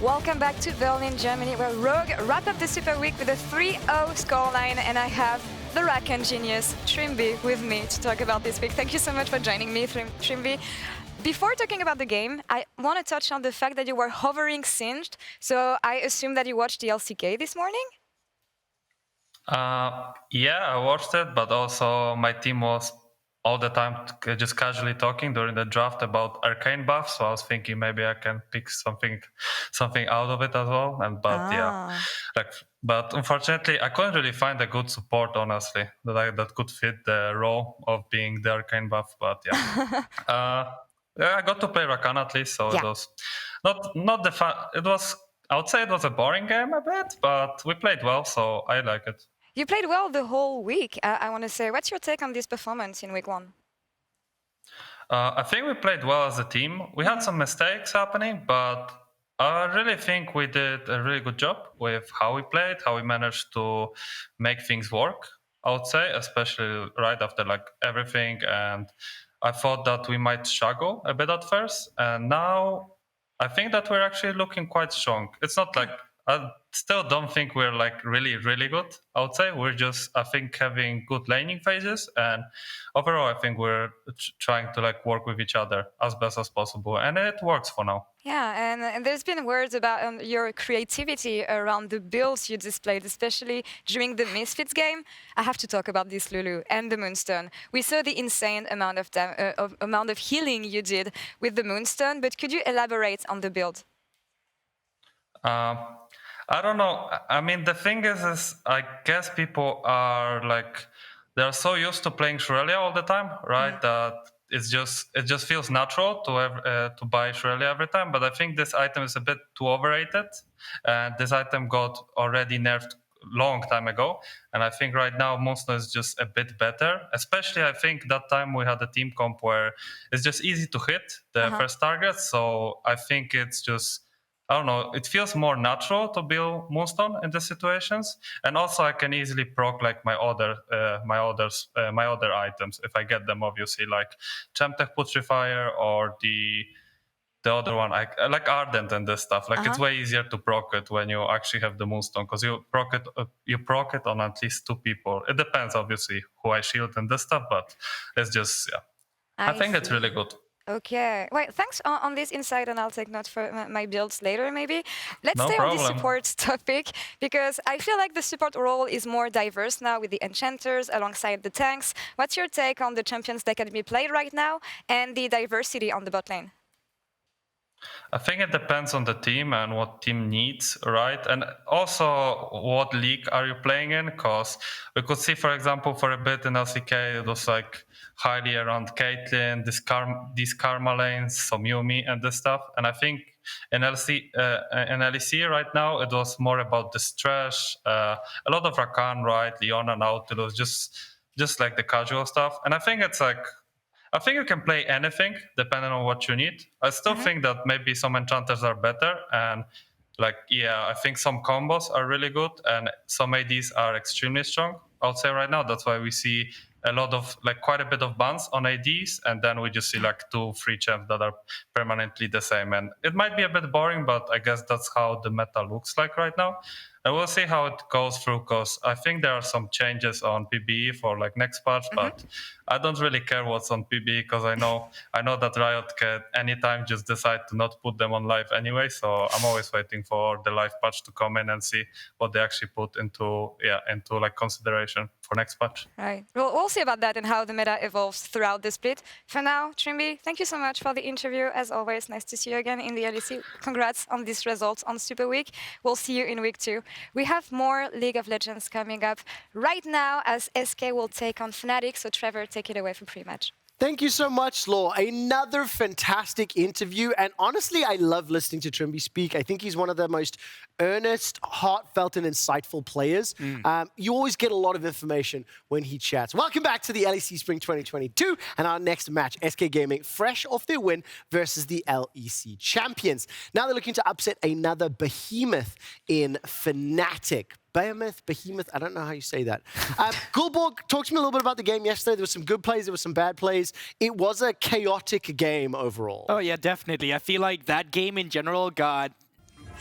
Welcome back to Berlin, Germany, where Rogue wrapped up the Super Week with a 3-0 scoreline, and I have the Rakan genius, Trymbi, with me to talk about this week. Thank you so much for joining me, Trymbi. Before talking about the game, I want to touch on the fact that you were hovering singed, so I assume that you watched the LCK this morning? Yeah, I watched it, but also my team was all the time just casually talking during the draft about arcane buffs, so I was thinking maybe I can pick something out of it as well. But unfortunately I couldn't really find a good support, honestly, that could fit the role of being the arcane buff. But yeah, I got to play Rakan at least, so it was not the fun. It was, I would say it was a boring game a bit, but we played well, so I like it. You played well the whole week, I want to say. What's your take on this performance in week 1? I think we played well as a team. We had some mistakes happening, but I really think we did a really good job with how we played, how we managed to make things work, I would say, especially right after like everything. And I thought that we might struggle a bit at first, and now I think that we're actually looking quite strong. It's not like, I still don't think we're like really, really good, I would say. We're just, I think, having good laning phases, and overall I think we're trying to like work with each other as best as possible, and it works for now. Yeah, and there's been words about your creativity around the builds you displayed, especially during the Misfits game. I have to talk about this Lulu and the Moonstone. We saw the insane amount of healing you did with the Moonstone, but could you elaborate on the build? I don't know. I mean, the thing is I guess people are like, they're so used to playing Shrelia all the time, right? That it just feels natural to buy Shrelia every time. But I think this item is a bit too overrated, and this item got already nerfed long time ago. And I think right now Moonstone is just a bit better. Especially I think that time we had a team comp where it's just easy to hit the first target. So I think it's just, I don't know, it feels more natural to build Moonstone in these situations, and also I can easily proc like my other items if I get them, obviously, like Gemtech Putrifier or the other one, I like Ardent and this stuff. Like it's way easier to proc it when you actually have the Moonstone, because you proc it on at least 2 people. It depends, obviously, who I shield and this stuff, but it's just I think it's really good. Okay, well, thanks on this insight, and I'll take note for my builds later, maybe. Let's stay on the support topic, because I feel like the support role is more diverse now with the enchanters alongside the tanks. What's your take on the champions that can be played right now and the diversity on the bot lane? I think it depends on the team and what team needs, right? And also what league are you playing in? Because we could see, for example, for a bit in LCK, it was like highly around Caitlyn, these Karma lanes, some Yumi and this stuff. And I think in LEC right now, it was more about this Thresh, a lot of Rakan, right? Leona, Nautilus, just like the casual stuff. And I think it's like, I think you can play anything depending on what you need. I still think that maybe some enchanters are better, and like, yeah, I think some combos are really good and some ADs are extremely strong, I would say right now. That's why we see a lot of, like, quite a bit of bans on ADs, and then we just see like 2 free champs that are permanently the same. And it might be a bit boring, but I guess that's how the meta looks like right now. And we'll see how it goes through, because I think there are some changes on PBE for like next patch, but I don't really care what's on PBE, because I know that Riot can anytime just decide to not put them on live anyway. So I'm always waiting for the live patch to come in and see what they actually put into like consideration for next patch. Right. Well, we'll see about that and how the meta evolves throughout the split. For now, Trymbi, thank you so much for the interview. As always, nice to see you again in the LEC. Congrats on these results on Super Week. We'll see you in week 2. We have more League of Legends coming up right now, as SK will take on Fnatic. So Trevor, take it away for pre-match. Thank you so much, Laure. Another fantastic interview. And honestly, I love listening to Trymbi speak. I think he's one of the most earnest, heartfelt, and insightful players. You always get a lot of information when he chats. Welcome back to the LEC Spring 2022 and our next match, SK Gaming, fresh off their win versus the LEC champions. Now they're looking to upset another behemoth in Fnatic. Behemoth, I don't know how you say that. Guldborg, talk to me a little bit about the game yesterday. There were some good plays, there were some bad plays. It was a chaotic game overall. Oh yeah, definitely. I feel like that game in general got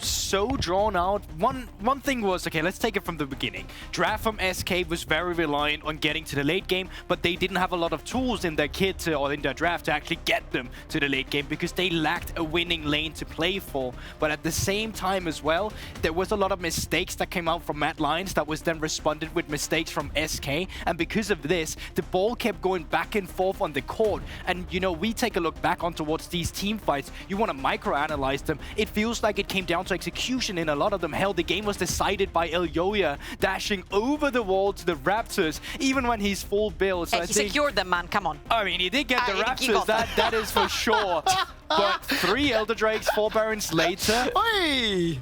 so drawn out. One thing was, okay, let's take it from the beginning. Draft from SK was very reliant on getting to the late game, but they didn't have a lot of tools in their kit or in their draft to actually get them to the late game because they lacked a winning lane to play for. But at the same time as well, there was a lot of mistakes that came out from Mad Lions that was then responded with mistakes from SK, and because of this, the ball kept going back and forth on the court. And you know, we take a look back on towards these team fights, you want to microanalyze them. It feels like it came down to execution in a lot of them. Hell, the game was decided by Elyoya dashing over the wall to the Raptors, even when he's full build. So He secured them, man, come on. I mean, he did get the Raptors, that is for sure. But 3 Elder Drakes, 4 Barons later. Oi!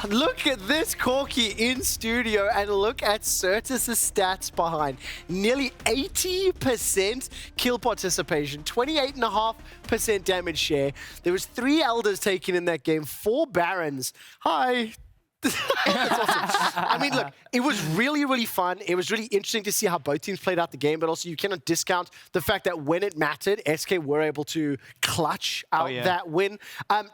Look at this Corki in studio and look at Sertuss' stats behind. Nearly 80% kill participation, 28.5% damage share. There was 3 Elders taken in that game, 4 Barons. Hi. That's awesome. I mean, look, it was really, really fun. It was really interesting to see how both teams played out the game, but also you cannot discount the fact that when it mattered, SK were able to clutch out that win.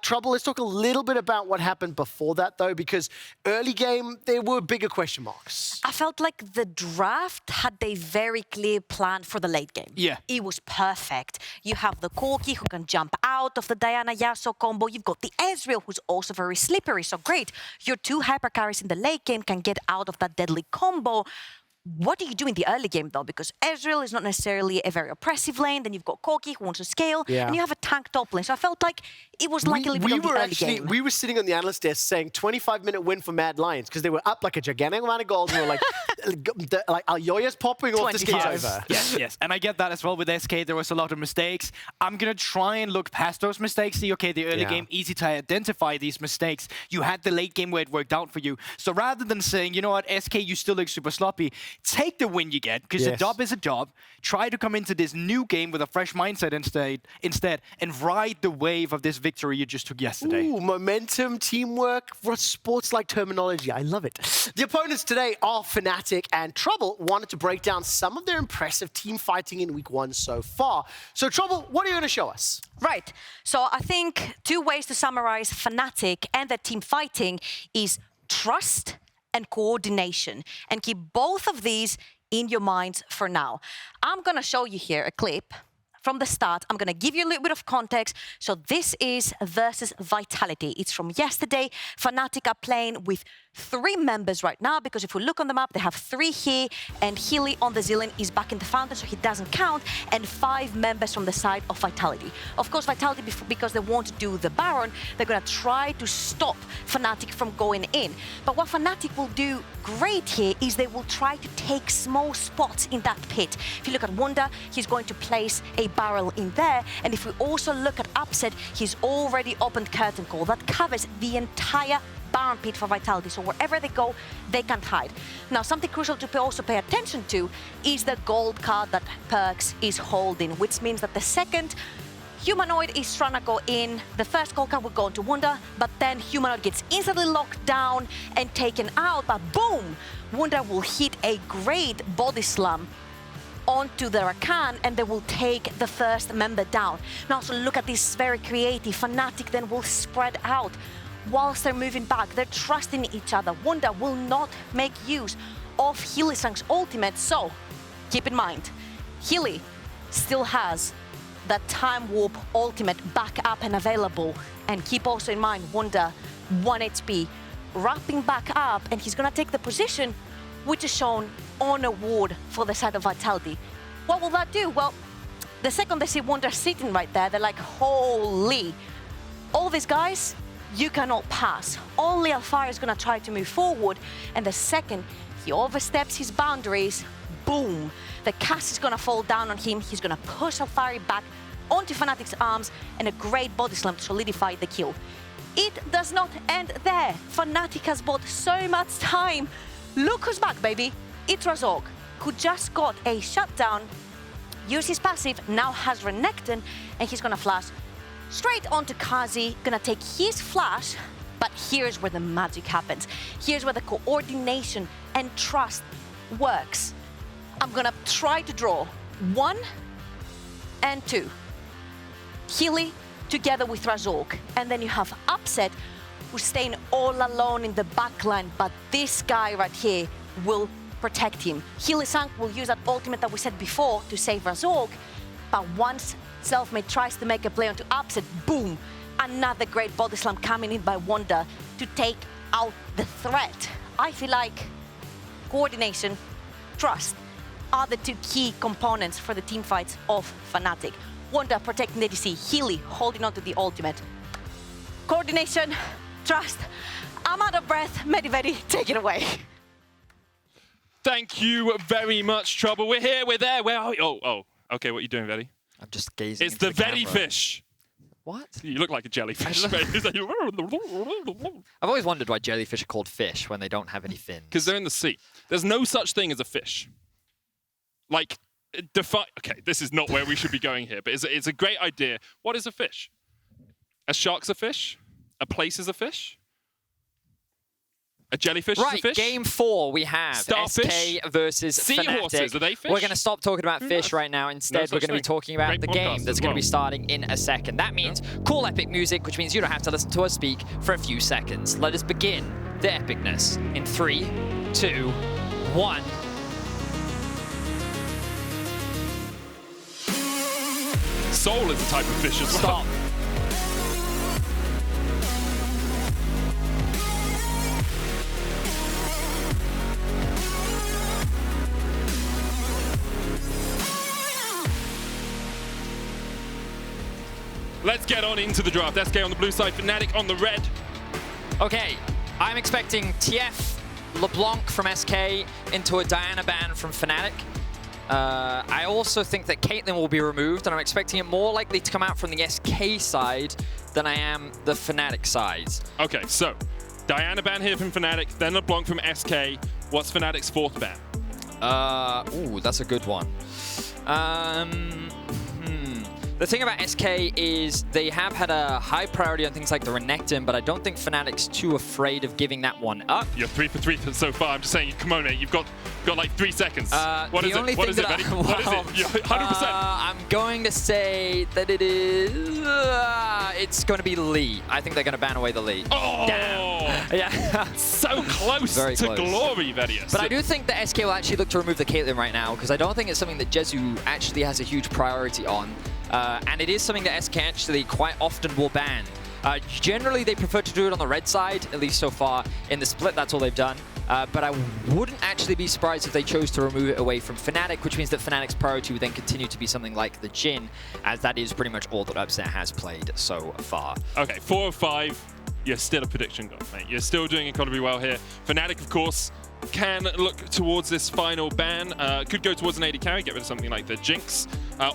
Trouble, let's talk a little bit about what happened before that, though, because early game, there were bigger question marks. I felt like the draft had a very clear plan for the late game. Yeah. It was perfect. You have the Corki who can jump out of the Diana Yasuo combo. You've got the Ezreal who's also very slippery, so great. Your 2 hyper carries in the late game can get out of that deadly combo. What do you do in the early game, though? Because Ezreal is not necessarily a very oppressive lane. Then you've got Corki who wants to scale, and you have a tank top lane. So I felt like it was like a little bit of the early game. We were sitting on the analyst desk saying 25-minute win for Mad Lions because they were up like a gigantic amount of gold. And we were like Elyoya's popping off, this game's over. Yes. And I get that as well with SK. There was a lot of mistakes. I'm going to try and look past those mistakes. See, okay, the early game, easy to identify these mistakes. You had the late game where it worked out for you. So rather than saying, you know what, SK, you still look super sloppy, take the win you get, because a dub is a dub. Try to come into this new game with a fresh mindset instead, and ride the wave of this victory you just took yesterday. Ooh, momentum, teamwork, sports-like terminology. I love it. The opponents today are Fnatic, and Trouble wanted to break down some of their impressive team fighting in week 1 so far. So Trouble, what are you going to show us? Right. So I think 2 ways to summarize Fnatic and their team fighting is trust and coordination, and keep both of these in your minds for now. I'm going to show you here a clip from the start. I'm going to give you a little bit of context. So this is versus Vitality. It's from yesterday. Fnatic are playing with 3 members right now, because if we look on the map, they have 3 here, and Hilly on the Zillion is back in the fountain, so he doesn't count, and 5 members from the side of Vitality. Of course, Vitality, because they want to do the Baron, they're going to try to stop Fnatic from going in. But what Fnatic will do great here is they will try to take small spots in that pit. If you look at Wunder, he's going to place a barrel in there, and if we also look at Upset, he's already opened Curtain Call. That covers the entire Baron pit for Vitality, so wherever they go, they can't hide. Now, something crucial to also pay attention to is the gold card that Perkz is holding, which means that the second Humanoid is trying to go in, the first gold card will go into Wunder, but then Humanoid gets instantly locked down and taken out, but boom! Wunder will hit a great body slam onto the Rakan, and they will take the first member down. Now, so look at this, very creative. Fnatic then will spread out. Whilst they're moving back, they're trusting each other. Wunder will not make use of Hylissang's ultimate, so keep in mind, Hilly still has that time warp ultimate back up and available. And keep also in mind, Wunder, 1 HP, wrapping back up, and he's gonna take the position which is shown on a ward for the side of Vitality. What will that do? Well, the second they see Wunder sitting right there, they're like, holy, all these guys, you cannot pass. Only Alfari is gonna try to move forward, and the second he oversteps his boundaries, boom, the cast is gonna fall down on him. He's gonna push Alfari back onto Fnatic's arms, and a great body slam to solidify the kill. It does not end there. Fnatic has bought so much time. Look who's back, baby. It's Razork, who just got a shutdown, used his passive, now has Renekton, and he's gonna flash straight onto Kazi, gonna take his flash, but here's where the magic happens. Here's where the coordination and trust works. I'm gonna try to draw 1 and 2. Hilly together with Razork, and then you have Upset who's staying all alone in the backline, but this guy right here will protect him. Hylissang will use that ultimate that we said before to save Razork, but once Selfmade tries to make a play onto upset, boom, another great body slam coming in by Wunder to take out the threat. I feel like coordination, trust are the two key components for the team fights of Fnatic. Wunder protecting the ADC, Hyli holding on to the ultimate. Coordination, trust. I'm out of breath. Vedi, take it away. Thank you very much, Trouble. We're here, we're there. Where are we? Oh, okay, what are you doing, Vedi? I'm just gazing It's into the camera. Vedi fish. What? You look like a jellyfish. I've always wondered why jellyfish are called fish when they don't have any fins. Because they're in the sea. There's no such thing as a fish. Like, okay, this is not where we should be going here, but it's a great idea. What is a fish? A shark's a fish? A place is a fish? A jellyfish is a fish? Game 4 we have Starfish? SK versus Seahorses, Fnatic. are they fish? We're going to stop talking about fish right now. Instead, we're going to be talking about Great the podcast game that's as going to well. be starting in a second. That means cool epic music, which means you don't have to listen to us speak for a few seconds. Let us begin the epicness in 3, 2, 1. Soul is a type of fish as well. Stop. Let's get on into the draft. SK on the blue side, Fnatic on the red. Okay, I'm expecting TF, LeBlanc from SK into a Diana ban from Fnatic. I also think that Caitlyn will be removed, and I'm expecting it more likely to come out from the SK side than I am the Fnatic side. Okay, so Diana ban here from Fnatic, then LeBlanc from SK. What's Fnatic's fourth ban? Ooh, that's a good one. The thing about SK is they have had a high priority on things like the Renekton, but I don't think Fnatic's too afraid of giving that one up. You're 3 for 3 so far. I'm just saying, come on, mate. You've got like 3 seconds. What is it? What is it, Vedi? What is it? You're 100%. I'm going to say that it is... it's going to be Lee. I think they're going to ban away the Lee. Oh! Damn. Yeah. So close Very to close. glory, Vedius. But I do think that SK will actually look to remove the Caitlyn right now, because I don't think it's something that Jezu actually has a huge priority on. And it is something that SK actually quite often will ban. Generally, they prefer to do it on the red side, at least so far in the split. That's all they've done. But I wouldn't actually be surprised if they chose to remove it away from Fnatic, which means that Fnatic's priority would then continue to be something like the Jhin, as that is pretty much all that Upset has played so far. Okay, 4 of 5. You're still a prediction god, mate. You're still doing incredibly well here. Fnatic, of course, can look towards this final ban. Could go towards an AD carry, get rid of something like the Jinx,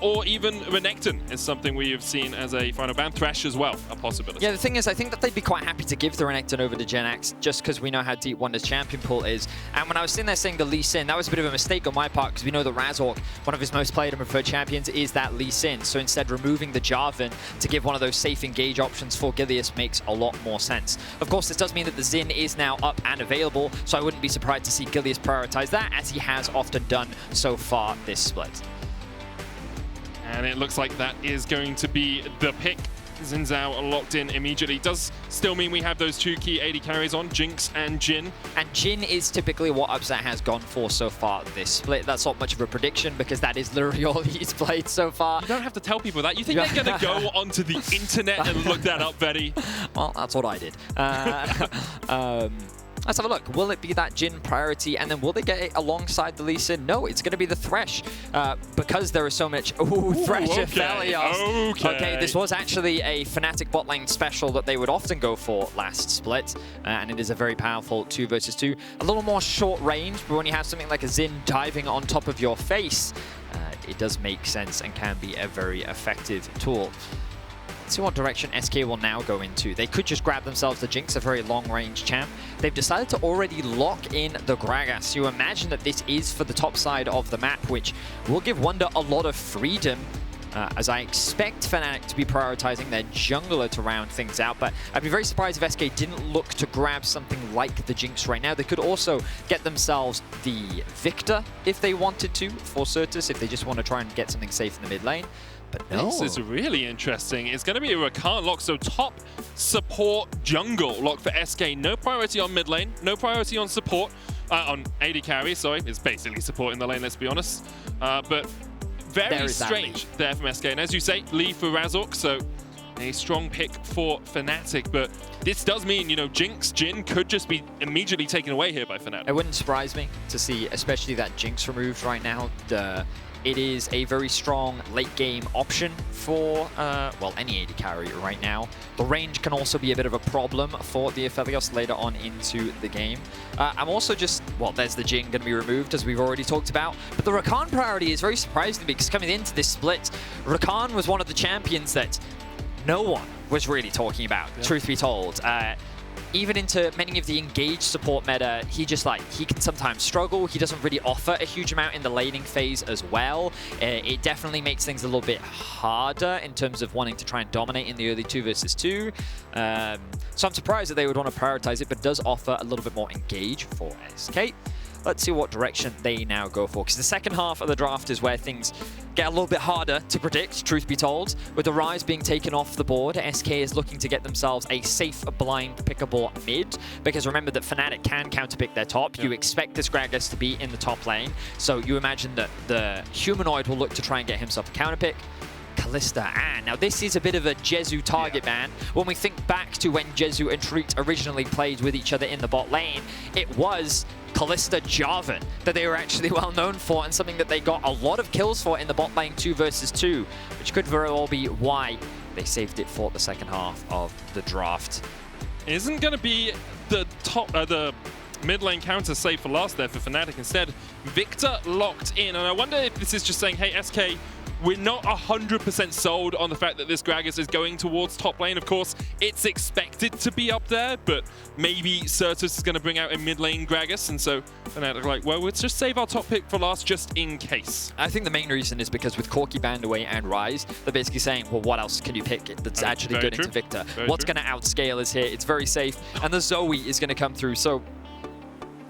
or even Renekton is something we have seen as a final ban. Thresh as well, a possibility. Yeah, the thing is, I think that they'd be quite happy to give the Renekton over to Jenax, just because we know how deep Wunder's champion pool is. And when I was sitting there saying the Lee Sin, that was a bit of a mistake on my part, because we know that Razork, one of his most played and preferred champions, is that Lee Sin. So instead, removing the Jarvan to give one of those safe engage options for Gilius makes a lot more sense. Of course, this does mean that the Xin is now up and available, so I wouldn't be surprised to see Gilius prioritize that, as he has often done so far this split. And it looks like that is going to be the pick. Xin Zhao locked in immediately. Does still mean we have those 2 key AD carries on, Jinx and Jhin. And Jhin is typically what Upset has gone for so far this split. That's not much of a prediction, because that is literally all he's played so far. You don't have to tell people that. You think they're going to go onto the internet and look that up, Vedi? Well, that's what I did. Let's have a look. Will it be that Jhin priority, and then will they get it alongside the Lee Sin? No, it's going to be the Thresh, because there is so much... Ooh, Thresh Aphelios. Okay, this was actually a Fnatic bot lane special that they would often go for last split, and it is a very powerful 2 versus 2. A little more short range, but when you have something like a Xin diving on top of your face, it does make sense and can be a very effective tool. Let's see what direction SK will now go into. They could just grab themselves the Jinx, a very long-range champ. They've decided to already lock in the Gragas. You imagine that this is for the top side of the map, which will give Wunder a lot of freedom, as I expect Fnatic to be prioritizing their jungler to round things out. But I'd be very surprised if SK didn't look to grab something like the Jinx right now. They could also get themselves the Viktor if they wanted to, for Sertuss, if they just want to try and get something safe in the mid lane. But no. This is really interesting. It's going to be a Rakan lock, so top support jungle lock for SK. No priority on mid lane, no priority on support, on AD carry, sorry. It's basically support in the lane, let's be honest. But very strange there from SK. And as you say, Lee for Razork, so a strong pick for Fnatic. But this does mean, you know, Jinx, Jhin could just be immediately taken away here by Fnatic. It wouldn't surprise me to see, especially that Jinx removed right now. It is a very strong late game option for, well, any AD carry right now. The range can also be a bit of a problem for the Aphelios later on into the game. I'm also just, well, there's the Jhin going to be removed, as we've already talked about. But the Rakan priority is very surprising because coming into this split, Rakan was one of the champions that no one was really talking about, truth be told. Even into many of the engaged support meta, he can sometimes struggle. He doesn't really offer a huge amount in the laning phase as well. It definitely makes things a little bit harder in terms of wanting to try and dominate in the early 2 versus 2. So I'm surprised that they would want to prioritize it, but does offer a little bit more engage for SK. Let's see what direction they now go for, because the second half of the draft is where things get a little bit harder to predict, truth be told. With the Rise being taken off the board, SK is looking to get themselves a safe, blind, pickable mid, because remember that Fnatic can counterpick their top. You expect this Gragas to be in the top lane, so you imagine that the Humanoid will look to try and get himself a counterpick. Kalista, and now this is a bit of a Jezu target ban. When we think back to when Jezu and Treatz originally played with each other in the bot lane, it was Kalista Jarvan that they were actually well known for, and something that they got a lot of kills for in the bot lane 2 versus 2, which could very well be why they saved it for the second half of the draft. Isn't going to be the top, the mid lane counter save for last there for Fnatic. Instead, Viktor locked in, and I wonder if this is just saying, hey, SK, we're not 100% sold on the fact that this Gragas is going towards top lane. Of course, it's expected to be up there, but maybe Sertuss is going to bring out a mid lane Gragas, and so Fnatic are like, well, let's just save our top pick for last just in case. I think the main reason is because with Corki banned away and Rise, they're basically saying, well, what else can you pick that's actually good into Viktor? What's going to outscale is here? It's very safe, and the Zoe is going to come through. So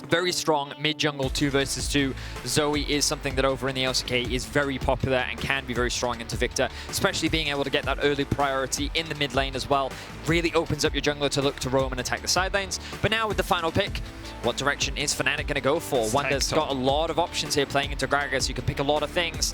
very strong mid-jungle 2 versus 2. Zoe is something that over in the LCK is very popular and can be very strong into Viktor, especially being able to get that early priority in the mid lane as well. Really opens up your jungler to look to roam and attack the side lanes. But now with the final pick, what direction is Fnatic going to go for? Wunder's got a lot of options here playing into Gragas. You can pick a lot of things.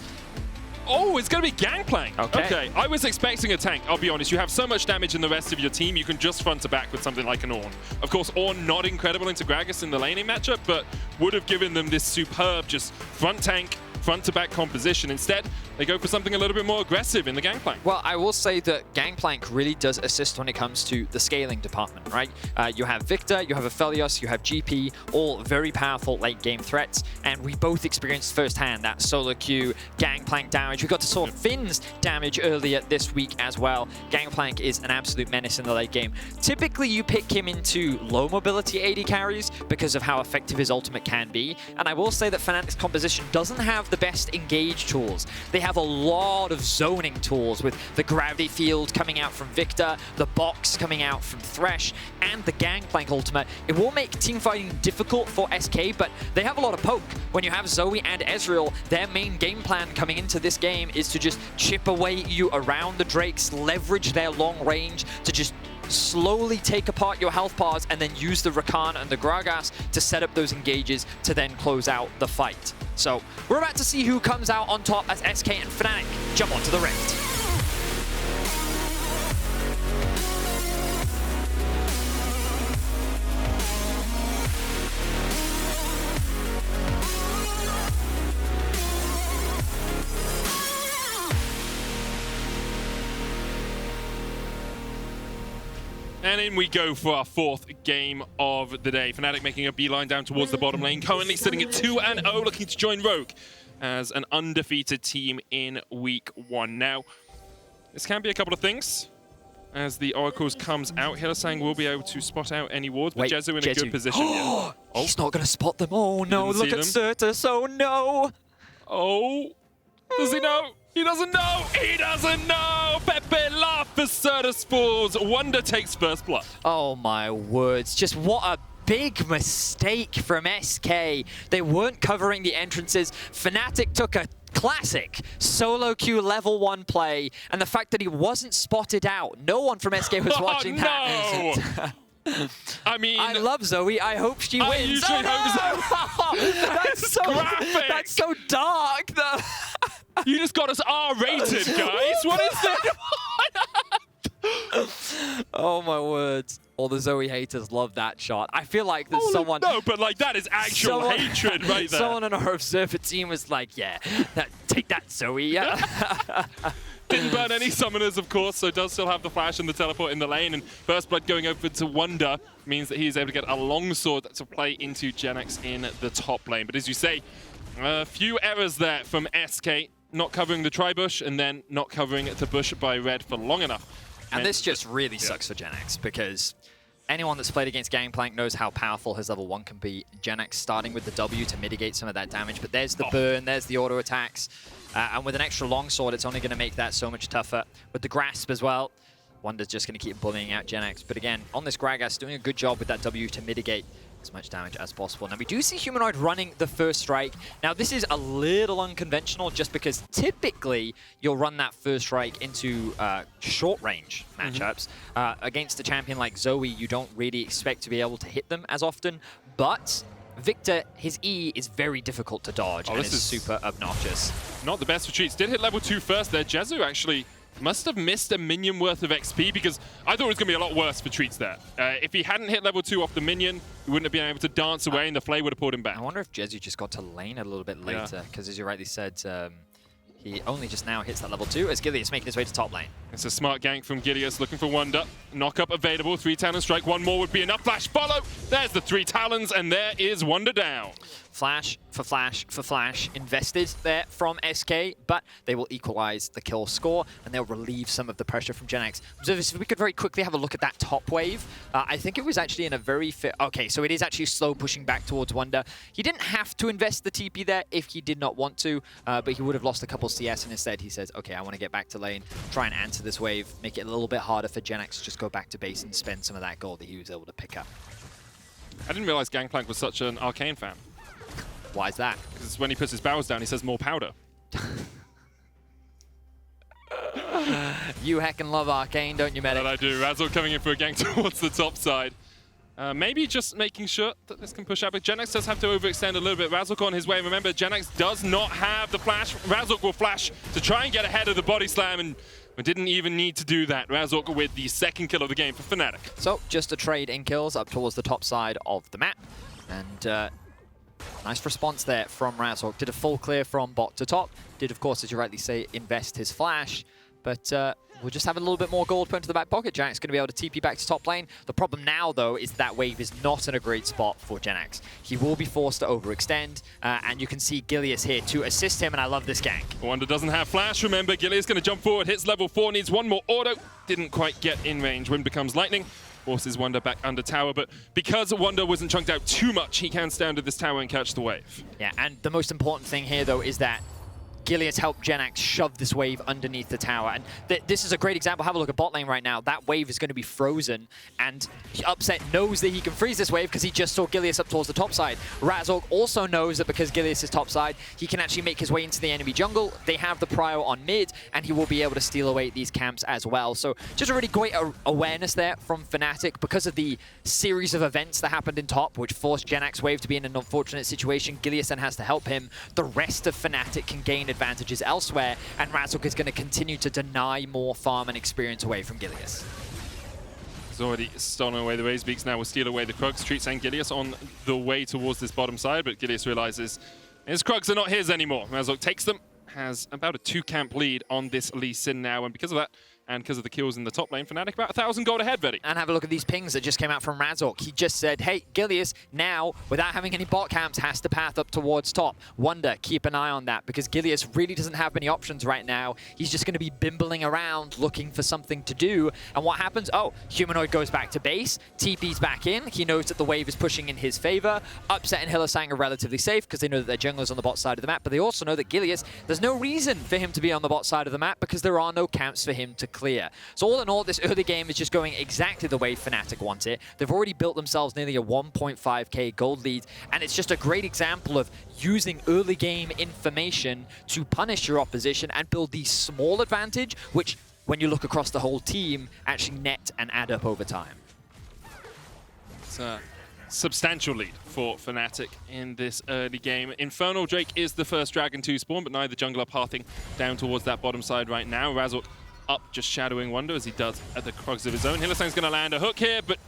Oh, it's going to be Gangplank. Okay. I was expecting a tank, I'll be honest. You have so much damage in the rest of your team, you can just front to back with something like an Ornn. Of course, Ornn not incredible into Gragas in the laning matchup, but would have given them this superb just front tank, front to back composition. Instead, they go for something a little bit more aggressive in the Gangplank. Well, I will say that Gangplank really does assist when it comes to the scaling department, right? You have Viktor, you have Aphelios, you have GP, all very powerful late game threats, and we both experienced firsthand that solo queue, Gangplank damage. We got to saw Finn's damage earlier this week as well. Gangplank is an absolute menace in the late game. Typically, you pick him into low mobility AD carries because of how effective his ultimate can be, and I will say that Fnatic's composition doesn't have the best engage tools. They have a lot of zoning tools with the gravity field coming out from Viktor, the box coming out from Thresh, and the Gangplank ultimate. It will make teamfighting difficult for SK, but they have a lot of poke. When you have Zoe and Ezreal, their main game plan coming into this game is to just chip away at you around the Drakes, leverage their long range to just slowly take apart your health bars and then use the Rakan and the Gragas to set up those engages to then close out the fight. So we're about to see who comes out on top as SK and Fnatic jump onto the Rift. And in we go for our 4th game of the day. Fnatic making a beeline down towards the bottom lane, currently sitting at 2-0, looking to join Rogue as an undefeated team in week 1. Now, this can be a couple of things. As the Oracles comes out, Hylissang will be able to spot out any wards, but Jezu in a good position. Oh, he's not going to spot them. Oh no, look at Sertuss. Oh no. Oh, does he know? He doesn't know! He doesn't know! Pepe laugh for Sertuss falls. Wunder takes first blood. Oh my words. Just what a big mistake from SK. They weren't covering the entrances. Fnatic took a Classic solo queue level 1 play, and the fact that he wasn't spotted out. No one from SK was watching that. I mean, I love Zoe. I hope she wins. I usually hope so. That's so dark. You just got us R-rated, guys. What is that? Oh my words. All the Zoe haters love that shot. I feel like there's someone... No, but like that is actual hatred right there. Someone on our observer team was like, yeah, take that, Zoe. Yeah. Didn't burn any summoners, of course, so does still have the flash and the teleport in the lane. And First Blood going over to Wunder means that he's able to get a longsword to play into Jenax in the top lane. But as you say, a few errors there from SK, not covering the tri-bush and then not covering the bush by red for long enough. And this just really sucks for Jenax, because anyone that's played against Gangplank knows how powerful his level 1 can be. Jenax starting with the W to mitigate some of that damage, but there's the burn, there's the auto attacks. And with an extra longsword, it's only going to make that so much tougher. With the grasp as well, Wunder's just going to keep bullying out Jenax. But again, on this Gragas, doing a good job with that W to mitigate as much damage as possible. Now, we do see Humanoid running the first strike. Now, this is a little unconventional just because typically you'll run that first strike into short-range matchups. Against a champion like Zoe, you don't really expect to be able to hit them as often, but Viktor, his E is very difficult to dodge and is super obnoxious. Not the best for Treatz. Did hit level 2 first there. Jezu actually must have missed a minion worth of XP, because I thought it was going to be a lot worse for Treatz there. If he hadn't hit level 2 off the minion, he wouldn't have been able to dance away and the Flay would have pulled him back. I wonder if Jezu just got to lane a little bit later, because as you rightly said, he only just now hits that level 2 as Gilius making his way to top lane. It's a smart gank from Gilius looking for Wunder. Knock up available, 3 Talon strike, 1 more would be enough. Flash follow, there's the 3 Talons, and there is Wunder down. Flash for flash for flash invested there from SK, but they will equalize the kill score and they'll relieve some of the pressure from Jenax. So if we could very quickly have a look at that top wave. I think it was actually in a very okay, so it is actually slow pushing back towards Wunder. He didn't have to invest the TP there if he did not want to, but he would have lost a couple CS, and instead he says, okay, I want to get back to lane, try and answer this wave, make it a little bit harder for Jenax to just go back to base and spend some of that gold that he was able to pick up. I didn't realize Gangplank was such an Arcane fan. Why is that? Because when he puts his barrels down, he says more powder. You heckin' love Arcane, don't you, Medic? That I do. Razork coming in for a gank towards the top side. Maybe just making sure that this can push out, but Jenax does have to overextend a little bit. Razork on his way. Remember, Jenax does not have the flash. Razork will flash to try and get ahead of the body slam, and we didn't even need to do that. Razork with the second kill of the game for Fnatic. So, just a trade in kills up towards the top side of the map. And nice response there from Razork. Did a full clear from bot to top. Did, of course, as you rightly say, invest his flash. But we'll just have a little bit more gold put into the back pocket. Jenax going to be able to TP back to top lane. The problem now, though, is that wave is not in a great spot for Jenax. He will be forced to overextend, and you can see Gilius here to assist him, and I love this gank. Wunder doesn't have flash, remember. Gilius going to jump forward, hits level 4, needs 1 more auto. Didn't quite get in range. Wind becomes lightning. Forces Wunder back under tower, but because Wunder wasn't chunked out too much, he can stay under this tower and catch the wave. Yeah, and the most important thing here, though, is that Gilius helped Jenax shove this wave underneath the tower. And this is a great example. Have a look at bot lane right now. That wave is going to be frozen, and Upset knows that he can freeze this wave because he just saw Gilius up towards the top side. Razork also knows that because Gilius is top side, he can actually make his way into the enemy jungle. They have the prio on mid, and he will be able to steal away these camps as well. So just a really great awareness there from Fnatic because of the series of events that happened in top, which forced Jenax wave to be in an unfortunate situation. Gilius then has to help him. The rest of Fnatic can gain advantages elsewhere, and Razork is going to continue to deny more farm and experience away from Gilius. He's already stolen away the Razor Beaks, now will steal away the Krugs. Treatz and Gilius on the way towards this bottom side, but Gilius realizes his Krugs are not his anymore. Razork takes them, has about a 2-camp lead on this Lee Sin now, and because of that, and because of the kills in the top lane, Fnatic about 1,000 gold ahead, Vedi. And have a look at these pings that just came out from Razork. He just said, hey, Gilius, now, without having any bot camps, has to path up towards top. Wunder, keep an eye on that, because Gilius really doesn't have many options right now. He's just going to be bimbling around, looking for something to do. And what happens? Oh, Humanoid goes back to base. TP's back in. He knows that the wave is pushing in his favor. Upset and Hylissang are relatively safe, because they know that their jungler's on the bot side of the map, but they also know that Gilius, there's no reason for him to be on the bot side of the map, because there are no camps for him to clear. So all in all, this early game is just going exactly the way Fnatic want it. They've already built themselves nearly a 1.5k gold lead, and it's just a great example of using early game information to punish your opposition and build the small advantage, which, when you look across the whole team, actually net and add up over time. It's a substantial lead for Fnatic in this early game. Infernal Drake is the first Dragon to spawn, but neither jungle are pathing down towards that bottom side right now. Razork up, just shadowing Wunder as he does at the Krugs of his own. Hylissang's going to land a hook here, but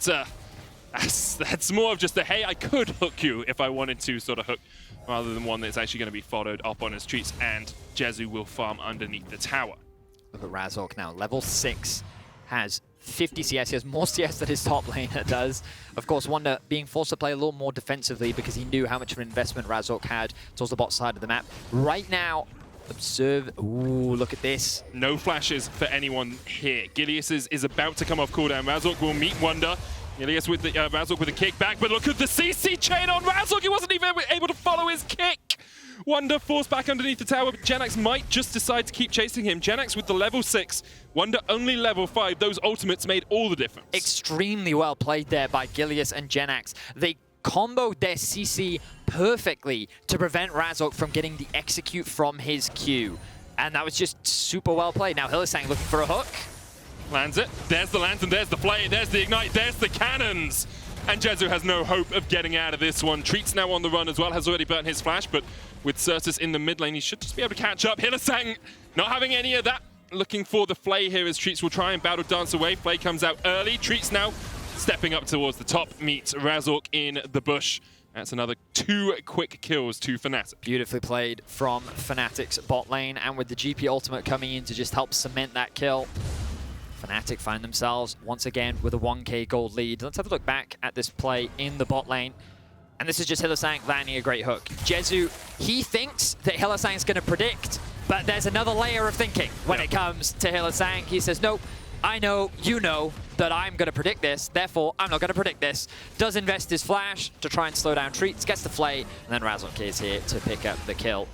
that's more of just a, hey, I could hook you if I wanted to sort of hook, rather than one that's actually going to be followed up on his Treatz, and Jezu will farm underneath the tower. Look at Razork now, level 6, has 50 CS. He has more CS than his top laner does. Of course, Wunder being forced to play a little more defensively because he knew how much of an investment Razork had towards the bot side of the map. Right now, observe. Ooh, look at this. No flashes for anyone here. Gilius is about to come off cooldown. Razork will meet Wunder. Gilius with the Razork with a kickback, but look at the CC chain on Razork. He wasn't even able to follow his kick. Wunder forced back underneath the tower, but Jenax might just decide to keep chasing him. Jenax with the level 6, Wunder only level 5. Those ultimates made all the difference. Extremely well played there by Gilius and Jenax. They comboed their CC perfectly to prevent Razork from getting the execute from his Q. And that was just super well played. Now Hylissang looking for a hook. Lands it. There's the lantern, there's the flame, there's the ignite, there's the cannons. And Jezu has no hope of getting out of this one. Treatz now on the run as well, has already burnt his flash, but with Sertuss in the mid lane, he should just be able to catch up. Hylissang not having any of that. Looking for the Flay here as Treatz will try and battle dance away. Flay comes out early. Treatz now stepping up towards the top, meets Razork in the bush. That's another 2 quick kills to Fnatic. Beautifully played from Fnatic's bot lane, and with the GP ultimate coming in to just help cement that kill, Fnatic find themselves once again with a 1k gold lead. Let's have a look back at this play in the bot lane. And this is just Hylissang landing a great hook. Jezu, he thinks that Hylissang's going to predict, but there's another layer of thinking when it comes to Hylissang. He says, nope, I know, you know that I'm going to predict this, therefore I'm not going to predict this. Does invest his flash to try and slow down Treatz, gets the Flay, and then Razork is here to pick up the kill.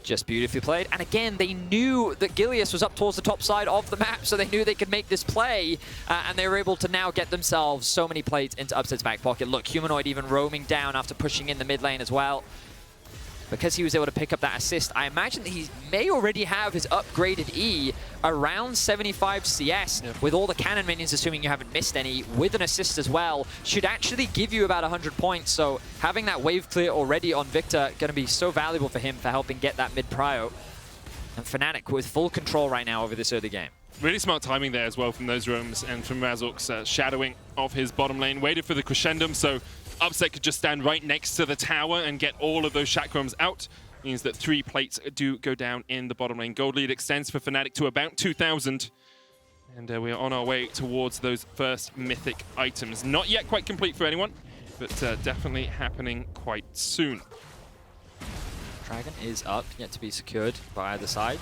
Just beautifully played. And again, they knew that Gilius was up towards the top side of the map, so they knew they could make this play, and they were able to now get themselves so many plates into Upset's back pocket. Look, Humanoid even roaming down after pushing in the mid lane as well. Because he was able to pick up that assist, I imagine that he may already have his upgraded E around 75 CS with all the cannon minions, assuming you haven't missed any, with an assist as well, should actually give you about 100 points. So having that wave clear already on Viktor going to be so valuable for him for helping get that mid prio. And Fnatic with full control right now over this early game. Really smart timing there as well from those roams and from Razork's shadowing of his bottom lane. Waited for the crescendum, so Upset could just stand right next to the tower and get all of those chakrams out. Means that 3 plates do go down in the bottom lane. Gold lead extends for Fnatic to about 2,000. And we are on our way towards those first mythic items. Not yet quite complete for anyone, but definitely happening quite soon. Dragon is up, yet to be secured by either side.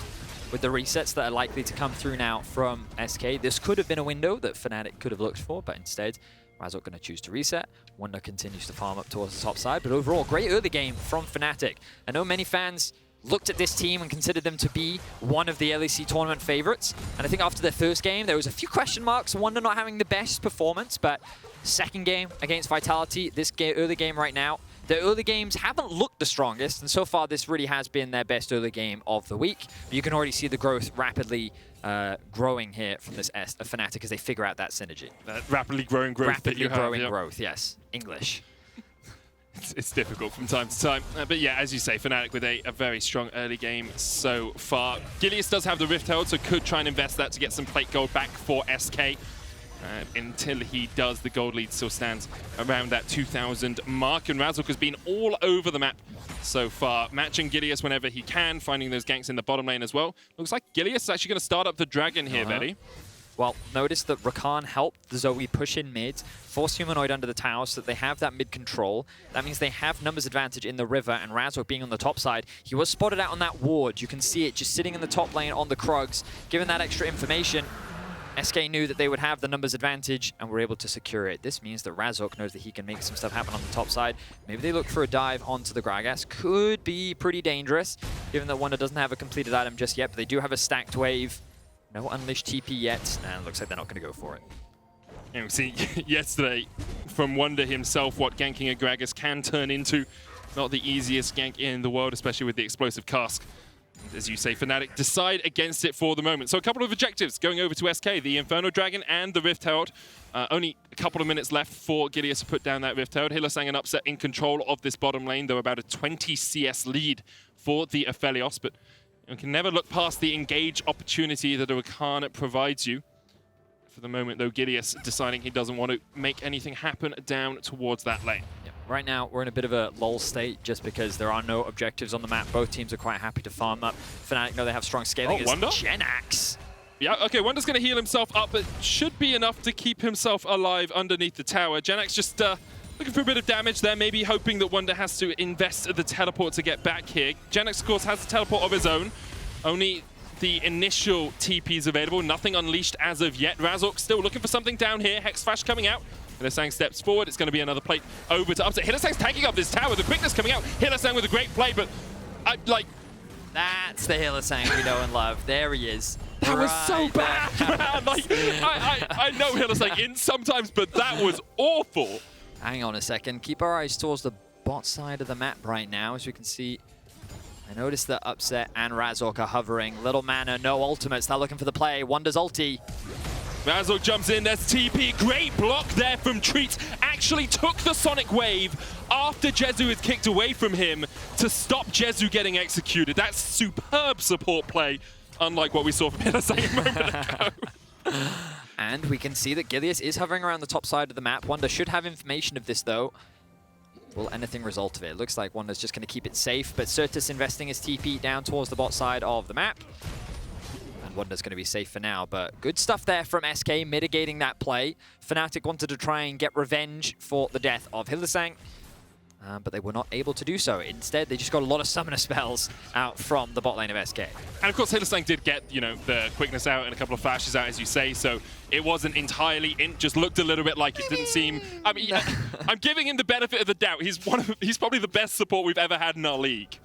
With the resets that are likely to come through now from SK, this could have been a window that Fnatic could have looked for, but instead, Razork going to choose to reset. Wunder continues to farm up towards the top side, but overall, great early game from Fnatic. I know many fans looked at this team and considered them to be one of the LEC tournament favorites. And I think after their first game, there was a few question marks, Wunder not having the best performance, but second game against Vitality, this early game right now, the early games haven't looked the strongest, and so far this really has been their best early game of the week. But you can already see the growth rapidly growing here from this Fnatic as they figure out that synergy. Rapidly growing growth rapidly that you growing have. growth, yes. English. It's difficult from time to time. But yeah, as you say, Fnatic with a very strong early game so far. Gilius does have the Rift held, so could try and invest that to get some plate gold back for SK. Until he does, the gold lead still stands around that 2,000 mark. And Razork has been all over the map so far, matching Gilius whenever he can, finding those ganks in the bottom lane as well. Looks like Gilius is actually going to start up the Dragon here, Vedi. Well, notice that Rakan helped the Zoe push in mid, force Humanoid under the tower so that they have that mid control. That means they have numbers advantage in the river, and Razork being on the top side, he was spotted out on that ward. You can see it just sitting in the top lane on the Krugs. Given that extra information, SK knew that they would have the numbers advantage and were able to secure it. This means that Razork knows that he can make some stuff happen on the top side. Maybe they look for a dive onto the Gragas. Could be pretty dangerous, given that Wunder doesn't have a completed item just yet, but they do have a stacked wave. No Unleashed TP yet, and looks like they're not going to go for it. And we see yesterday from Wunder himself what ganking a Gragas can turn into. Not the easiest gank in the world, especially with the explosive cask. As you say, Fnatic decide against it for the moment. So a couple of objectives going over to SK, the Inferno Dragon and the Rift Herald. Only a couple of minutes left for Gilius to put down that Rift Herald. Hylissang and Upset in control of this bottom lane, though about a 20 CS lead for the Aphelios. But you can never look past the engage opportunity that a Rakan provides you. For the moment, though, Gilius deciding he doesn't want to make anything happen down towards that lane. Yep. Right now, we're in a bit of a lull state just because there are no objectives on the map. Both teams are quite happy to farm up. Fnatic know they have strong scaling. Oh, Wunder? Jenax. Yeah, okay, Wunder's going to heal himself up, but should be enough to keep himself alive underneath the tower. Jenax just looking for a bit of damage there, maybe hoping that Wunder has to invest the teleport to get back here. Jenax, of course, has a teleport of his own. Only the initial TPs available, nothing unleashed as of yet. Razork still looking for something down here. Hex Flash coming out. Hylissang steps forward. It's going to be another plate over to Upset. Hylissang's tagging up this tower. The quickness coming out. Hylissang with a great play, but That's the Hylissang we know and love. There he is. That was so bad, man. Like, I know Hylissang in sometimes, but that was awful. Hang on a second. Keep our eyes towards the bot side of the map right now. As you can see, I noticed that Upset and Razork are hovering. Little mana, no ultimates. Now looking for the play. Wunder's ulti. Razork jumps in, there's TP. Great block there from Treatz. Actually took the Sonic Wave after Jezu is kicked away from him to stop Jezu getting executed. That's superb support play, unlike what we saw from Hylissang a moment ago. And we can see that Gilius is hovering around the top side of the map. Wunder should have information of this, though. Will anything result of it? It looks like Wunder's just going to keep it safe, but Sertuss investing his TP down towards the bot side of the map. And Wunder's going to be safe for now, but good stuff there from SK, mitigating that play. Fnatic wanted to try and get revenge for the death of Hylissang, but they were not able to do so. Instead, they just got a lot of summoner spells out from the bot lane of SK. And of course, Hylissang did get, you know, the quickness out and a couple of flashes out, as you say, so it wasn't entirely in, just looked a little bit like it didn't seem. I mean, I'm giving him the benefit of the doubt. He's probably the best support we've ever had in our league.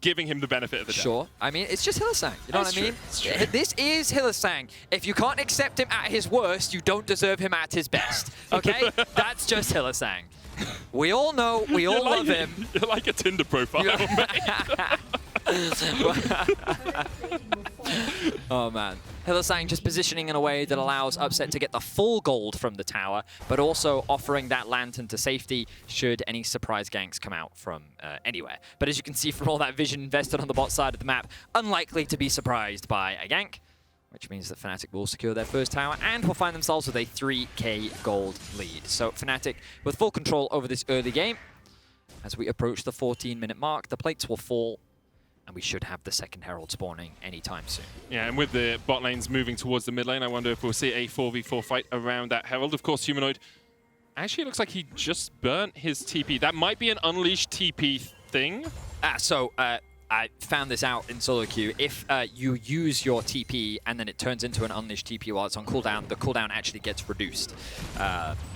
Giving him the benefit of the doubt. Sure. I mean, it's just Hylissang. You know what I mean? This is Hylissang. If you can't accept him at his worst, you don't deserve him at his best. Okay? That's just Hylissang. We all know, we all love him. You're like a Tinder profile, mate. Oh man. Hylissang just positioning in a way that allows Upset to get the full gold from the tower, but also offering that lantern to safety should any surprise ganks come out from anywhere. But as you can see from all that vision invested on the bot side of the map, unlikely to be surprised by a gank, which means that Fnatic will secure their first tower and will find themselves with a 3k gold lead. So Fnatic with full control over this early game. As we approach the 14-minute mark, the plates will fall, and we should have the second Herald spawning anytime soon. Yeah, and with the bot lanes moving towards the mid lane, I wonder if we'll see a 4v4 fight around that Herald. Of course, Humanoid actually looks like he just burnt his TP. That might be an unleashed TP thing. I found this out in solo queue. If you use your TP and then it turns into an unleashed TP while it's on cooldown, the cooldown actually gets reduced.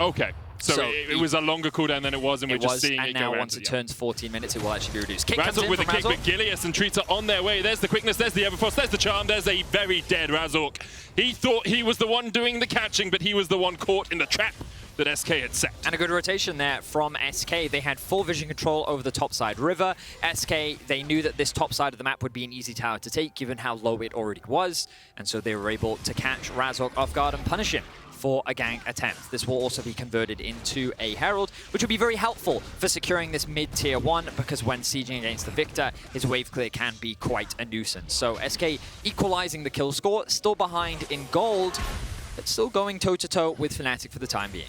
Okay. So it was a longer cooldown than it was, and we're just seeing it go now around once it turns 14 minutes, it will actually be reduced. Kick Razork with a kick, Razork. but Gilius and Treatz are on their way. There's the quickness, there's the Everfrost, there's the charm, there's a very dead Razork. He thought he was the one doing the catching, but he was the one caught in the trap that SK had set. And a good rotation there from SK. They had full vision control over the top side river. SK, they knew that this top side of the map would be an easy tower to take, given how low it already was, and so they were able to catch Razork off guard and punish him for a gank attempt. This will also be converted into a Herald, which will be very helpful for securing this mid-tier 1, because when sieging against the Viktor, his wave clear can be quite a nuisance. So SK equalizing the kill score, still behind in gold, but still going toe-to-toe with Fnatic for the time being.